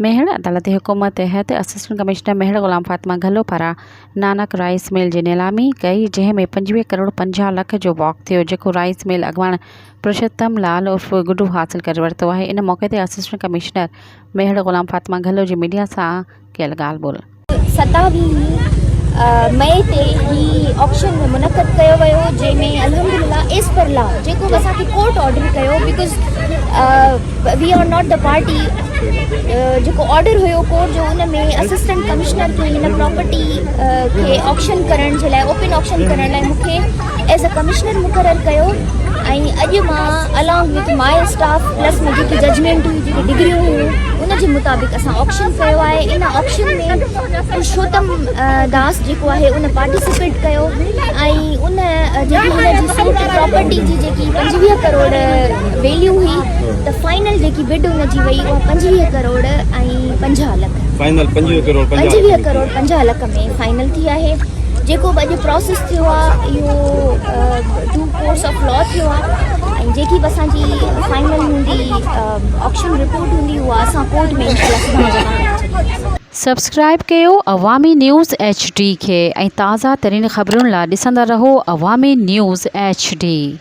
मेहर अदालती हुकुम तहत असिस्टेंट कमिश्नर मेहर गुलाम फातिमा घलो पारां नानक राइस मिल जी नीलामी कई, जंहिंमें 25 करोड़ 50 लख जो वॉक थियो, जेको राइस मिल अॻवान पुरुषोत्तम लाल उर्फ गुड्डू हासिल करे वरितो आहे। इन मौक़े ते असिस्टेंट कमिश्नर मेहर गुलाम फातिमा घलो जी मीडिया सां कयल ॻाल्हि ॿोल 27 मई ते ही ऑक्शन मुनक़द कयो वियो, जंहिंमें अल्हम्दुलिल्लाह एज़ पर लॉ जेको असांखे कोर्ट ऑर्डर कयो, because we are not the party, जेको ऑर्डर हुयो कोर्ट जो उन में असिस्टेंट कमिश्नर खे हिन प्रॉपर्टी खे ऑक्शन करण जे लाइ, ओपन ऑक्शन करण लाइ मूंखे एज़ अ कमिश्नर मुक़ररु कयो। ऐं अॼु मां along with my staff plus में जेकी जजमेंट हुई, जेकी डिग्रियूं हुयूं, उन जे मुताबिक़ असां ऑक्शन कयो आहे। इन ऑक्शन में पुरुषोत्तम दास जेको आहे उन पार्टिसिपेट कयो ऐं उन जेकी हुन जी प्रॉपर्टी जी जेकी 25 करोड़ वैल्यू हुई, त फाइनल जेकी बिड हुन जी वई उहा 25 करोड़ ऐं 50 लख, फाइनल 25 करोड़ 50 लख में फाइनल थी आहे। जेको अॼु प्रोसेस थियो आहे इहो टू कोर्स ऑफ लॉ थियो आहे ऐं जेकी बि असांजी फाइनल हूंदी ऑक्शन रिपोर्ट हूंदी उहा असां कोर्ट में इंशाअल्लाह सब्सक्राइब कयो अवामी न्यूज़ HD खे ऐं ताज़ा तरीन ख़बरुनि लाइ ॾिसंदा रहो अवामी न्यूज़ HD।